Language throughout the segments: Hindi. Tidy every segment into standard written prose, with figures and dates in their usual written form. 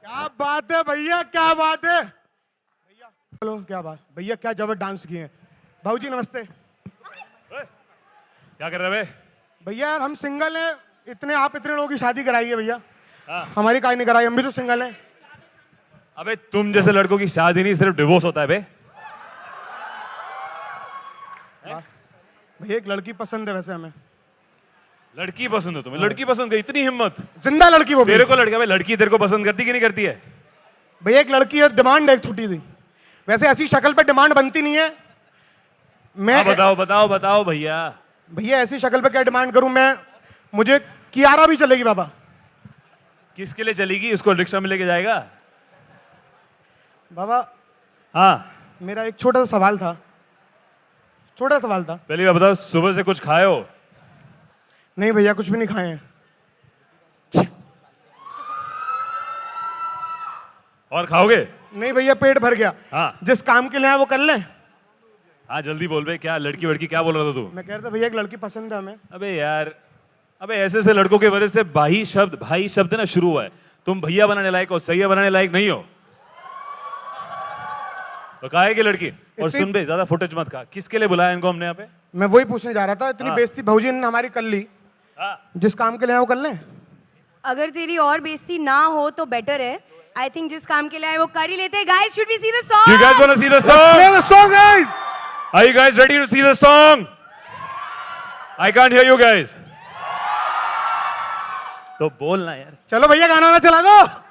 क्या बात है भैया, क्या बात है भैया। चलो क्या बात भैया, क्या जबरदस्त डांस किए हैं। भाऊजी नमस्ते। क्या कर रहे हैं भैया यार हम सिंगल हैं, आप इतने लोगों की शादी कराई है भैया, हाँ। हमारी काहे नहीं कराई, हम भी तो सिंगल हैं। अबे तुम जैसे लड़कों की शादी नहीं सिर्फ डिवोर्स होता है बे। भैया एक लड़की पसंद है वैसे हमें। लड़की पसंद हो तुम्हें? लड़की पसंद है? इतनी हिम्मत? जिंदा लड़की वो भी। तेरे को लड़की, भाई लड़की तेरे को पसंद करती कि नहीं करती है? भैया एक लड़की है, डिमांड है एक छोटी सी, वैसे ऐसी शक्ल पे डिमांड बनती नहीं है। मैं बताओ बताओ बताओ भैया। भैया ऐसी शक्ल पे क्या डिमांड करूं मैं, मुझे कियारा भी चलेगी बाबा। किसके लिए चलेगी? उसको रिक्शा में लेके जाएगा? बाबा हाँ। मेरा एक छोटा सा सवाल था, छोटा सवाल था। पहली बात बताओ, सुबह से कुछ खाए हो? नहीं भैया कुछ भी नहीं खाए हैं। और खाओगे? नहीं भैया पेट भर गया। हाँ। जिस काम के लिए आए वो कर लें। हाँ जल्दी बोल बे, क्या लड़की वड़की क्या बोल रहा था तू? मैं कह रहा था भैया एक लड़की पसंद है हमें। अबे यार, अबे ऐसे ऐसे लड़कों के वजह से भाई शब्द ना शुरू हुआ है। तुम भैया बनाने लायक हो, सैया बनाने लायक नहीं हो। तो कहा है कि लड़की। और सुन बे, ज्यादा फुटेज मत खा। किसके लिए बुलाया इनको हमने यहाँ पे? मैं वही पूछने जा रहा था, इतनी हाँ। बेइज्जती भाऊजी ने हमारी कर ली। हाँ। जिस काम के लिए आए वो कर लें। अगर तेरी और बेइज्जती ना हो तो बेटर है। आई थिंक जिस काम के लिए आए वो कर ही लेते हैं। Guys should we see the song? You guys wanna see the song? Play the song guys. Are you guys ready to see the song? I can't hear you guys. तो बोलना यार। चलो भैया गाना ना चला दो।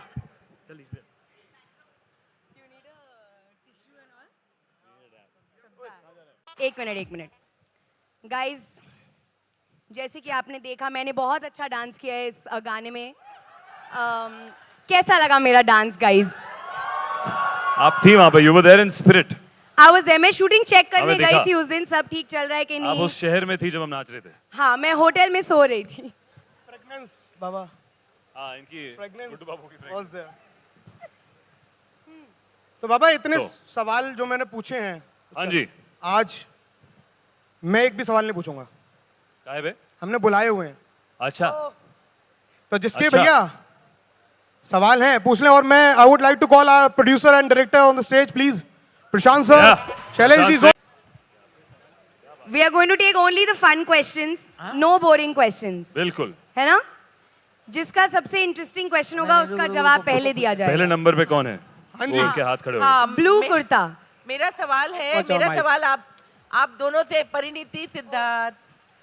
एक मिनट गाइस, जैसे कि आपने देखा मैंने बहुत अच्छा डांस किया है इस गाने में। कैसा लगा मेरा डांस गाइस? आप थी वहां पे, you were there in spirit. I was there. मैं शूटिंग चेक करने हमें गई दिखा। थी उस दिन, सब ठीक चल रहा है कि आप नहीं। उस शहर में थी जब हम नाच रहे थे। हाँ, मैं होटल में सो रही थी। फ्रेगनेंस बाबा, हाँ इनकी फ्रेगनेंस गुड्डू बाबू की was there. तो बाबा इतने तो। सवाल जो मैंने पूछे हैं, हाँ जी। आज मैं एक भी सवाल नहीं पूछूंगा। क्या है बे? हमने बुलाए हुए हैं, अच्छा। तो जिसके अच्छा। भैया सवाल हैं पूछ लें। और मैं I would like to call our producer and director on the stage please, Prashant sir, Yeah. Shailesh ji. Prashant We are going to take only the fun questions, no boring questions. बिल्कुल। है ना? जिसका सबसे इंटरेस्टिंग क्वेश्चन होगा उसका जवाब पहले दिया पहले जाएगा। नंबर पे कौन है? हाँ जी। वो उनके हाथ खड़े हो। हाँ, ब्लू मे- कुर्ता। मेरा सवाल है, अच्छा, मेरा माइक। सवाल आप दोनों से, Parineeti, Siddharth.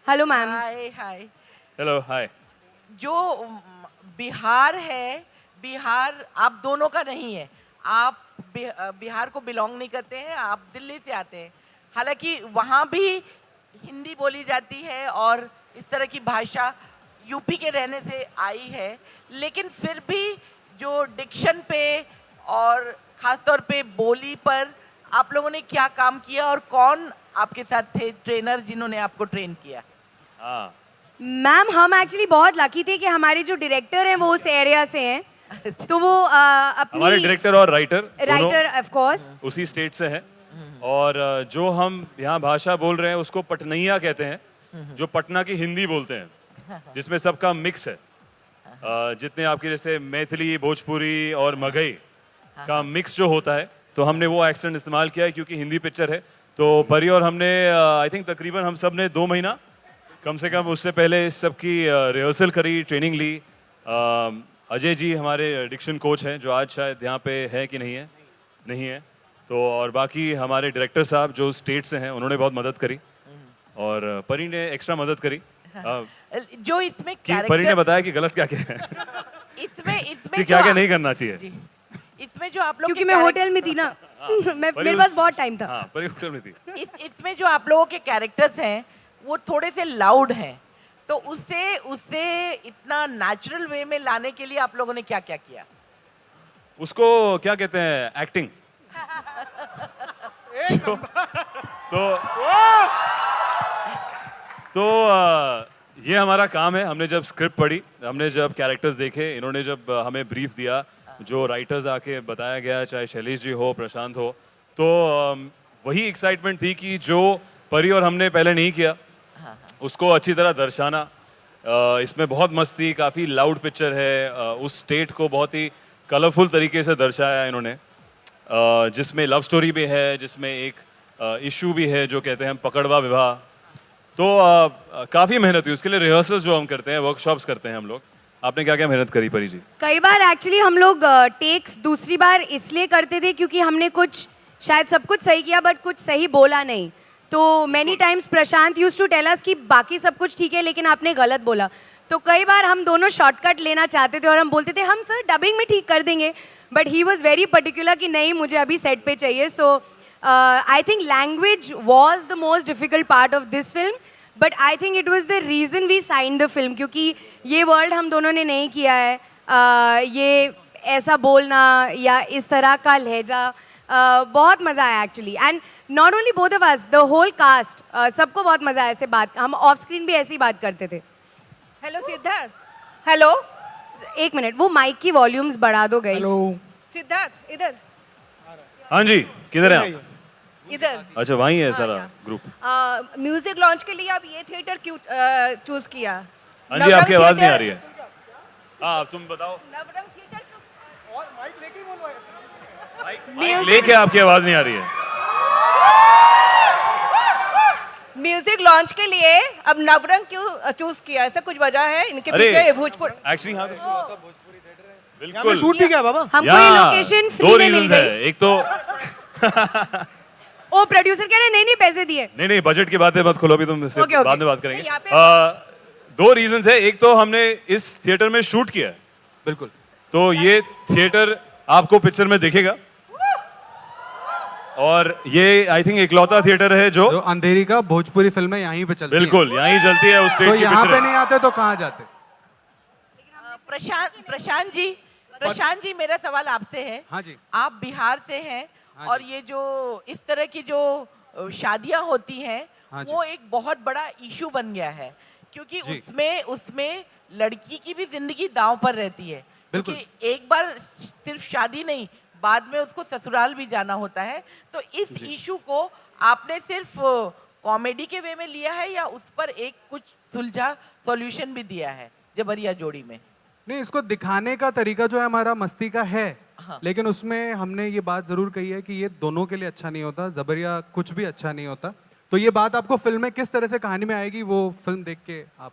Hello ma'am. Hi hi. Hello hi. जो बिहार है, बिहार आप दोनों का नहीं है। आप बिहार को बिलोंग नहीं करते हैं, आप दिल्ली से आते हैं। हालांकि वहाँ भी हिंदी बोली जाती है और इस तरह की भाषा यूपी के रहने से आई है, लेकिन फिर भी जो डिक्शन पे और खासतौर पे बोली पर आप लोगों ने क्या काम किया और कौन आपके साथ थे ट्रेनर जिन्होंने आपको ट्रेन किया? हाँ मैम हम एक्चुअली बहुत लकी थे कि हमारे जो डायरेक्टर हैं वो उस एरिया से हैं, तो वो हमारे अपनी डायरेक्टर और राइटर राइटर ऑफ कोर्स उसी स्टेट से हैं। और जो हम यहाँ भाषा बोल रहे हैं उसको पटनैया कहते हैं, जो पटना की हिंदी बोलते हैं, जिसमें सबका मिक्स है। जितने आपके जैसे मैथिली, भोजपुरी और मगही का मिक्स जो होता है, तो हमने वो एक्सेंट इस्तेमाल किया है क्योंकि हिंदी पिक्चर है। तो परी और हमने आई थिंक तकरीबन हम सब ने 2 महीना कम से कम उससे पहले इस सब की रिहर्सल करी, ट्रेनिंग ली। अजय जी हमारे डिक्शन कोच हैं, जो आज शायद यहाँ पे है कि नहीं है, नहीं है। तो और बाकी हमारे डायरेक्टर साहब जो स्टेट से हैं उन्होंने बहुत मदद करी, और परी ने एक्स्ट्रा मदद करी। जो इसमें कि परी ने कैरेक्टर, बताया कि गलत क्या क्या है, इसमें कि जो क्या क्या आप- नहीं करना चाहिए। जी, इसमें जो आप लोग क्योंकि के मैं कैरेक्टर- होटल में थी ना। मैं परी मेरे पास उस- बहुत टाइम था। हाँ परी होटल में थी। इसमें जो आप लोगों के कैरेक्टर्स हैं वो थोड़े से लाउड हैं, तो उससे इतना नेचुरल वे में लाने के लिए आप लोगों ने क्या क्या किया? उसको क्या कहते हैं, एक्टिंग। तो ये हमारा काम है। हमने जब स्क्रिप्ट पढ़ी, हमने जब कैरेक्टर्स देखे, इन्होंने जब हमें ब्रीफ दिया, जो राइटर्स आके बताया गया, चाहे शैलेश जी हो, प्रशांत हो, तो वही एक्साइटमेंट थी कि जो परी और हमने पहले नहीं किया उसको अच्छी तरह दर्शाना। इसमें बहुत मस्ती, काफ़ी लाउड पिक्चर है, उस स्टेट को बहुत ही कलरफुल तरीके से दर्शाया है इन्होंने, जिसमें लव स्टोरी भी है, जिसमें एक इशू भी है जो कहते हैं हम पकड़वा विवाह। तो काफ़ी मेहनत हुई उसके लिए, रिहर्सल्स जो हम करते हैं, वर्कशॉप्स करते हैं हम लोग। आपने क्या क्या मेहनत करी परी जी? कई बार एक्चुअली हम लोग टेक्स दूसरी बार इसलिए करते थे क्योंकि हमने कुछ शायद सब कुछ सही किया बट कुछ सही बोला नहीं। तो many times Prashant use to tell us कि बाकी सब कुछ ठीक है लेकिन आपने गलत बोला। तो कई बार हम दोनों शॉर्टकट लेना चाहते थे और हम बोलते थे हम सर डबिंग में ठीक कर देंगे, but he was very particular कि नहीं मुझे अभी सेट पे चाहिए। So I think language was the most difficult part of this film, but I think it was the reason we sign the film, क्योंकि ये वर्ल्ड हम दोनों ने नहीं किया है। ये ऐसा बोलना या इस तरह का लहजा, बहुत मज़ा आया actually. And not only both of us, the whole cast, सबको बहुत मज़ा आया ऐसे बात। हम ऑफ स्क्रीन भी ऐसी बात करते थे। हेलो सिद्धार्थ, हेलो एक मिनट, वो माइक की वॉल्यूम्स बढ़ा दो गई। सिद्धार्थ, इधर हाँ जी, किधर है आप? इधर। अच्छा वहीं है सारा ग्रुप। म्यूजिक लॉन्च के लिए आप ये थिएटर क्यों चूज किया? हाँ जी, आपकी आवाज़ नहीं आ रही है। हाँ तुम बताओ। नवरंग थिएटर माइक लेके आपकी आवाज़ नहीं आ रही है। म्यूजिक लॉन्च के लिए अब नवरंग क्यों चूज किया? ऐसा कुछ वजह है इनके अरे, पीछे? भोजपुर एक्चुअली हाँ तो बिल्कुल शूट भी क्या बाबा? हमको ये लोकेशन दो फ्री में मिल रीजंस है। गई। एक तो ओ प्रोड्यूसर कह रहे नहीं नहीं पैसे दिए। नहीं बजट की बातें मत खोलो, अभी तुम इससे Okay, okay. बाद में बात करेंगे। यहाँ पे- दो रीजंस है। एक तो हमने इस थिएटर में शूट किया है, बिल्कुल। तो ये थिएटर आपको पिक्चर में दिखेगा, और ये आई थिंक इकलौता थिएटर है जो जो अंधेरी का भोजपुरी फिल्में यहीं पे चलती बिल्कुल यहीं चलती है उस है। स्टेट तो की यहाँ पिक्चर पे नहीं आते तो कहाँ जाते? प्रशांत जी मेरा सवाल आपसे है। हाँ जी। आप बिहार से हैं हाँ और जी। ये जो इस तरह की जो शादियां होती हैं हाँ जी। वो एक बहुत बड़ा इशू बन गया है, क्योंकि जी। उसमें लड़की की भी जिंदगी दांव पर रहती है। बिल्कुल। क्योंकि एक बार सिर्फ शादी नहीं, बाद में उसको ससुराल भी जाना होता है। तो इस इशू को आपने सिर्फ कॉमेडी के वे में लिया है या उस पर एक कुछ सुलझा सॉल्यूशन भी दिया है जबरिया जोड़ी में? नहीं, इसको दिखाने का तरीका जो है हमारा मस्ती का है। हाँ। लेकिन उसमें हमने ये बात जरूर कही है कि ये दोनों के लिए अच्छा नहीं होता, जबरिया कुछ भी अच्छा नहीं होता। तो ये बात आपको फिल्म में किस तरह से कहानी में आएगी वो फिल्म देख के आप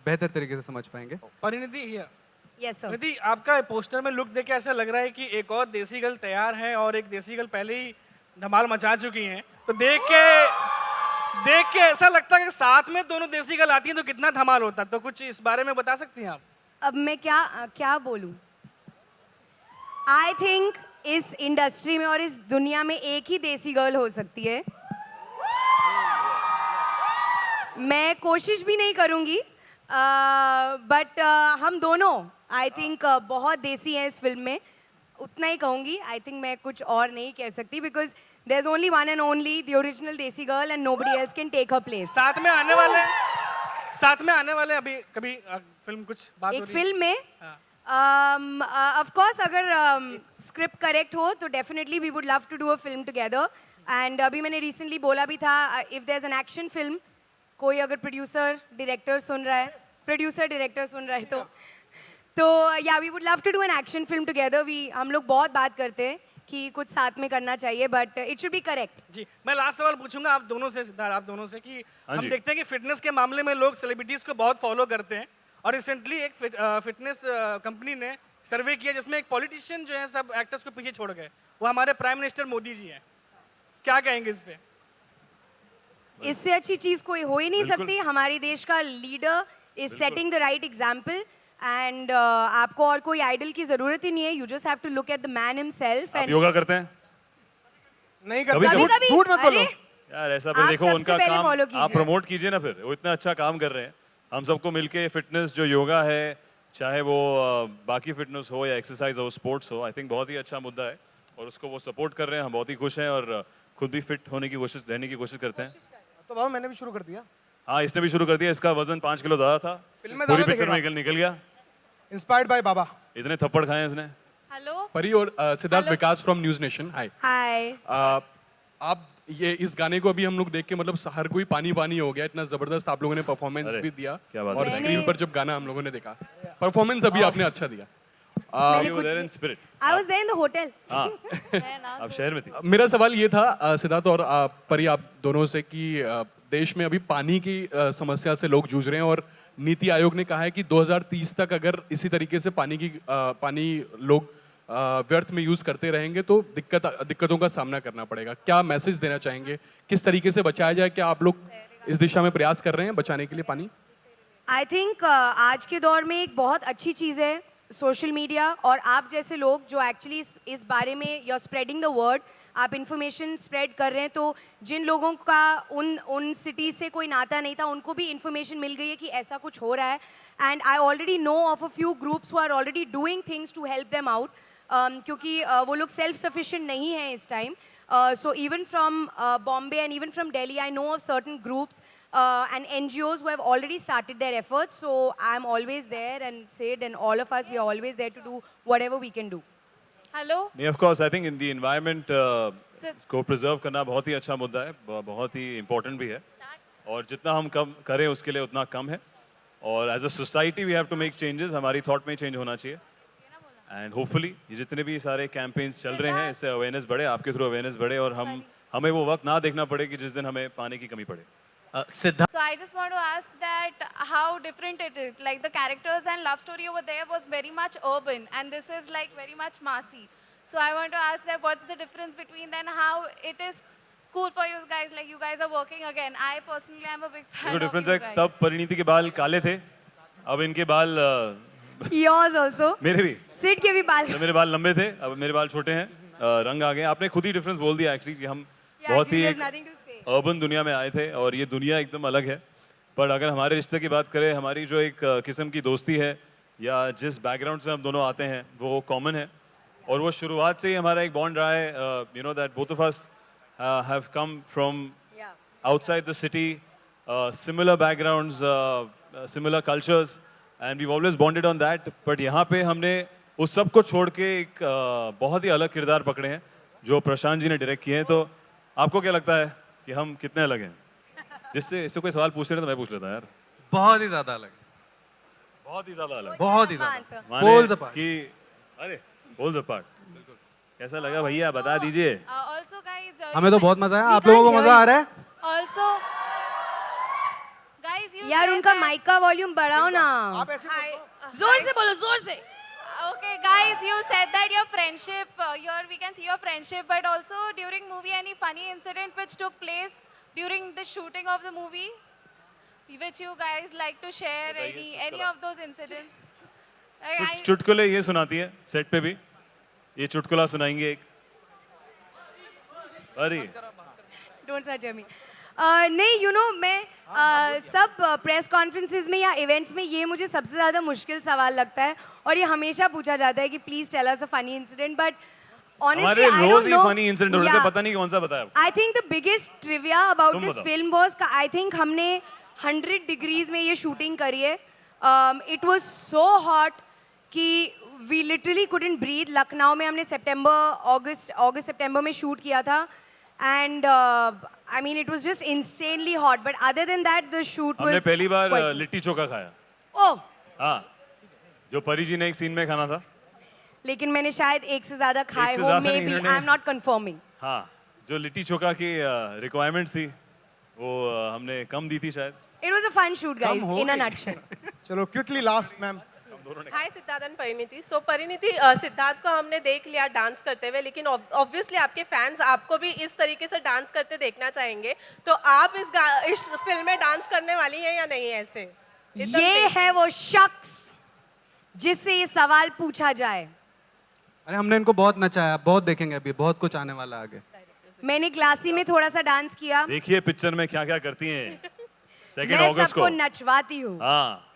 बेहतर तरीके से समझ पाएंगे। परिणति यस सर। निधि, आपका पोस्टर में लुक देख के ऐसा लग रहा है कि एक और देसी गर्ल तैयार है और एक देसी गर्ल पहले ही धमाल मचा चुकी हैं। तो देख के ऐसा लगता है कि साथ में दोनों देसी गर्ल आती हैं तो कितना धमाल होता। तो कुछ इस बारे में बता सकती हैं आप? अब मैं क्या बोलूं? आई थिंक इस इंडस्ट्री में और इस दुनिया में एक ही देसी गर्ल हो सकती है। मैं कोशिश भी नहीं करूंगी, बट हम दोनों आई थिंक बहुत देसी हैं इस फिल्म में, उतना ही कहूंगी। आई थिंक मैं कुछ और नहीं कह सकती, because there is only one and only the original desi girl and nobody else can take her place. साथ में आने वाले अभी कभी फिल्म कुछ बात हो एक रही है? फिल्म में ऑफ कोर्स अगर स्क्रिप्ट करेक्ट हो तो definitely we would love to do a film together. And अभी मैंने रिसेंटली बोला भी था, if there is an action film, कोई अगर प्रोड्यूसर डायरेक्टर सुन रहा है तो या we would love to do an action film together. हम लोग बहुत बात करते हैं कि कुछ साथ में करना चाहिए, but it should be correct. जी, मैं लास्ट सवाल पूछूंगा आप दोनों से, सिद्धार्थ आप दोनों से, कि हाँ हम जी। देखते हैं कि फिटनेस के मामले में लोग सेलिब्रिटीज को बहुत फॉलो करते हैं, और रिसेंटली एक फिटनेस कंपनी ने सर्वे किया जिसमें एक पॉलिटिशियन जो है सब एक्टर्स को पीछे छोड़ गए, वो हमारे प्राइम मिनिस्टर मोदी जी हैं। क्या कहेंगे इस पे? इससे अच्छी चीज कोई हो ही नहीं बिल्कुल। सकती। हमारे देश का leader is setting the right example, and आपको और कोई आइडल की जरूरत ही नहीं है। You just have to look at the man himself. आप एंड योगा करते हैं? नहीं कभी करते, कभी- झूठ मत बोलो। यार ऐसा आप फिर देखो सबसे उनका पहले काम follow आप कीजिए। प्रमोट कीजिए ना, फिर वो इतना अच्छा काम कर रहे हैं। हम सबको मिलके फिटनेस जो योगा है, चाहे वो बाकी फिटनेस हो या एक्सरसाइज हो, स्पोर्ट्स हो, आई थिंक बहुत ही अच्छा मुद्दा है और उसको वो सपोर्ट कर रहे हैं। हम बहुत ही खुश हैं और खुद भी फिट होने की कोशिश, रहने की कोशिश करते हैं। तो बाबा मैंने भी शुरू कर दिया। हाँ, इसने भी शुरू कर दिया। इसका वजन 5 किलो ज्यादा था, फिल्म में पूरी ज्यादा पिक्चर दिखेगा। में निकल गया। इंस्पायर्ड बाय बाबा। इतने थप्पड़ खाए हैं इसने। हेलो परी और सिद्धार्थ विकास फ्रॉम न्यूज नेशन। हाय। हाय। आप ये इस गाने को अभी हम लोग देख के मतलब हर कोई पानी पानी हो गया, इतना जबरदस्त आप लोगों ने परफॉर्मेंस अरे, भी दिया। क्या बात और है। स्क्रीन पर जब गाना हम लोगों ने देखा, परफॉर्मेंस अभी आपने अच्छा दिया। मैंने You were there in spirit. I was there in the hotel. हाँ आप शहर में थी। मेरा सवाल ये था सिद्धार्थ और परी, आप दोनों से कि देश में अभी पानी की समस्या से लोग जूझ रहे हैं और नीति आयोग ने कहा है कि 2030 तक अगर इसी तरीके से पानी लोग व्यर्थ में यूज करते रहेंगे तो दिक्कतों का सामना करना पड़ेगा। क्या मैसेज देना चाहेंगे, किस तरीके से बचाया जाए? क्या आप लोग इस दिशा में प्रयास कर रहे हैं बचाने के लिए पानी? आई थिंक आज के दौर में एक बहुत अच्छी चीज़ है सोशल मीडिया, और आप जैसे लोग जो एक्चुअली इस बारे में you are spreading the word, आप इन्फॉर्मेशन स्प्रेड कर रहे हैं। तो जिन लोगों का उन सिटी से कोई नाता नहीं था, उनको भी इन्फॉर्मेशन मिल गई है कि ऐसा कुछ हो रहा है। And I already know of a few groups who are already doing things to help them out, क्योंकि वो लोग सेल्फ सफिशिएंट नहीं हैं इस time. So even from Bombay and even from Delhi, I know of certain groups and NGOs who have already started their efforts. So I'm always there, and Sid and all of us, we are always there to do whatever we can do. Hello नहीं, of course, I think in the environment को preserve करना बहुत ही अच्छा मुद्दा है, बहुत ही important भी है, और जितना हम कम करें उसके लिए उतना कम है। और as a society we have to make changes, हमारी thought में change होना चाहिए। एंड होपफुली ये जितने भी सारे कैंपेन्स चल रहे हैं, इससे अवेयरनेस बढ़े, आपके थ्रू अवेयरनेस बढ़े, और हमें वो वक्त ना देखना पड़े कि जिस दिन हमें पानी की कमी पड़े। So I just want to ask that how different it is. Like the characters and love story over there was very much urban, and this is like very much massy. So I want to ask that what's the difference between then how it is cool for you guys, like you guys are working again. I personally am a big fan of difference you है, guys. तब परिणीति के बाल काले थे, अब इनके बाल Yours also. मेरे भी, Sid के भी बाल। तो मेरे बाल लंबे थे, अब मेरे बाल छोटे हैं, रंग आ गए। आपने खुद ही डिफरेंस बोल दिया एक्चुअली कि हम बहुत ही There's एक nothing to say. अर्बन दुनिया में आए थे और ये दुनिया एकदम अलग है। पर अगर हमारे रिश्ते की बात करें, हमारी जो एक किस्म की दोस्ती है या जिस बैकग्राउंड से हम दोनों आते हैं वो कॉमन है, और वो शुरुआत से ही हमारा एक बॉन्ड रहा है। You know that both of us have come from Yeah. outside the city, similar backgrounds, similar cultures, and we've always bonded on that. But यहाँ पे हमने उस सब को छोड़ के एक बहुत ही अलग किरदार पकड़े हैं जो प्रशांत जी ने डायरेक्ट किए हैं। तो आपको क्या लगता है कि हम कितने अलग हैं? जिससे इससे कोई सवाल पूछ रहे तो मैं पूछ लेता यार। बहुत ही ज्यादा अलग, बहुत ही ज्यादा अलग, बहुत ही Answer. ज्यादा। माने Poles apart. कि अरे poles apart, कैसा लगा भैया बता दीजिए। Also guys, हमें तो बहुत मजा आया, आप लोगों को मजा आ रहा है? also guys you यार said उनका that- माइक का वॉल्यूम बढ़ाओ ना। आप ऐसे बोल दो। जोर से बोलो, जोर से। Okay, guys, you said that your friendship, we can see your friendship, but also during movie, any funny incident which took place during the shooting of the movie, which you guys like to share, any of those incidents? चुटकुले ये सुनाती है सेट पे भी, ये चुटकुला सुनाएंगे एक। अरे डोंट सर्च मी। नहीं, यू नो मैं सब प्रेस कॉन्फ्रेंसेज में या इवेंट्स में ये मुझे सबसे ज़्यादा मुश्किल सवाल लगता है, और ये हमेशा पूछा जाता है कि please tell us a funny incident, but हमारे ऑनेस्टली आई रोज डोंट ही नो। फनी इंसिडेंट हो रहे थे, पता नहीं कौन सा बताया। I think the biggest trivia about तुम दिस बताओ। फिल्म वाज का आई थिंक हमने 100 डिग्रीज में ये शूटिंग करी है। इट वाज सो हॉट कि we literally couldn't breathe. Lucknow में हमने अगस्त सितंबर में शूट किया था, and I mean it was just insanely hot, but other than that the shoot हमने वाज पहली बार लिट्टी चोखा खाया। ओह, हाँ, जो परी जी ने एक सीन में खाना था। लेकिन मैंने शायद एक से ज्यादा खाए से हो, ज्यादा मे नहीं, बी, इन्होंने- आई एम नॉट कंफर्मिंग। हाँ, जो लिट्टी चोखा की रिक्वायरमेंट्स थी वो हमने कम दी थी शायद। It was a fun shoot guys, हो इन अ गई। नटशेल। चलो quickly last ma'am. Hi Siddharth and Parineeti. So Parineeti, Siddharth को हमने देख लिया डांस करते हुए, लेकिन ऑब्वियसली आपके फैंस आपको भी इस तरीके से डांस करते देखना चाहेंगे, तो आप इस फिल्म में डांस करने वाली हैं या नहीं? ऐसे ये है वो शख्स जिससे ये सवाल पूछा जाए। अरे हमने इनको बहुत नचाया, बहुत देखेंगे अभी, बहुत कुछ आने वाला है आगे। मैंने क्लासी में थोड़ा सा डांस किया। देखिए पिक्चर में क्या क्या करती हैं। 2 मैं अगस्त सबको को। नचवाती हूँ। हाँ,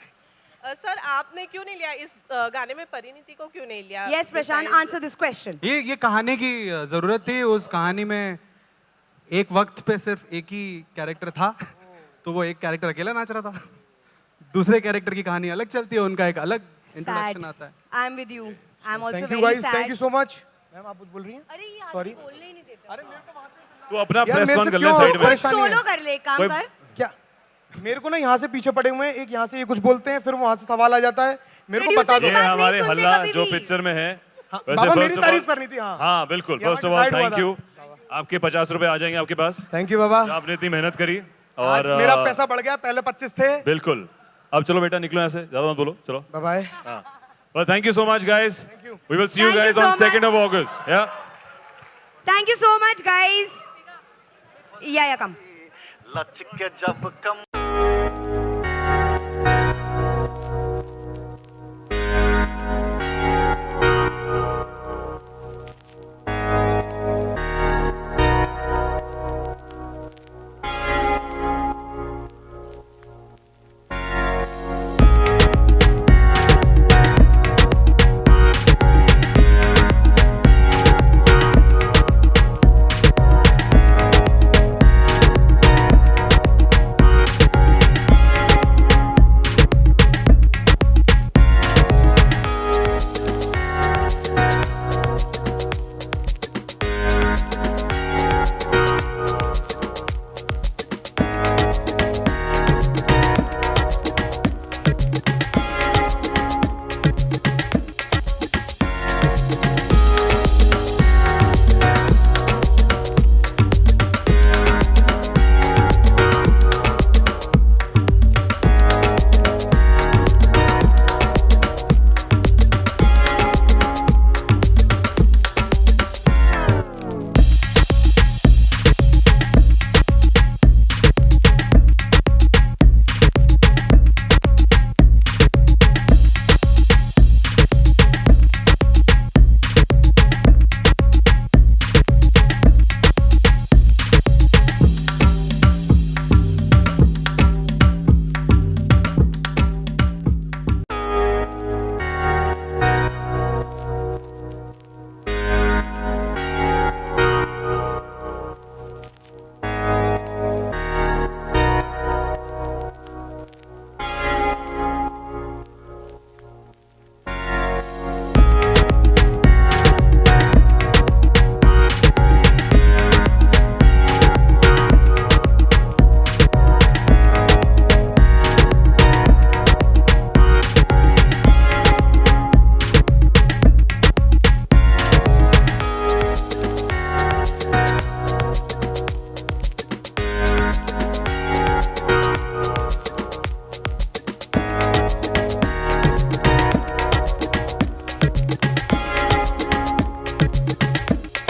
सर आपने क्यों नहीं लिया इस गाने में परिणीति को क्यों नहीं लिया? Yes Prashant, Besides- answer this question. ये कहानी की जरूरत थी। उस कहानी में एक वक्त पे सिर्फ एक ही कैरेक्टर था, तो वो एक कैरेक्टर अकेला नाच रहा था। दूसरे कैरेक्टर की कहानी अलग चलती है, उनका एक अलग इंट्रोडक्शन आता है। I am with you, I am also thank you very guys, thank you sad. So much. Ma'am आप कुछ बोल रही हैं? अरे ये Sorry. आदमी बोलने ही नहीं देता। तू अपना यार, प्रेस मेरे कॉन से कर ले क्यों साइड में। परेशानी है? सोलो कर ले, एक काम कोई- कर। क्या मेरे को ना यहाँ से पीछे पड़े हुए हैं, एक यहाँ से ये कुछ बोलते हैं, फिर वहाँ से सवाल आ जाता है, मेरे को बता Producer दो। ये बात नहीं हमारे सुनते हल्ला कभी जो भी। पिक्चर में है, वैसे बाबा first मेरी of तारीफ all- करनी थी, हाँ। हाँ बिल्कुल, यहाँ फर्स्ट ऑफ ऑल decide हुआ थैंक था। यू। आपके 50 रुपए आ जाएंगे आपके पास। थैंक यू बाबा। आपने इतनी मेहनत करी आज और मेरा पैसा बढ़ गया, पहले 25 थे। बिल्कुल। अब चलो बेटा निकलो यहाँ से, ज्यादा मत बोलो, चलो। Bye bye. Well, thank you so much, guys. Thank you. We will see you Thank you guys so on 2nd much. of August. Yeah. Thank you so much, guys. Yeah, come. लचके जब कम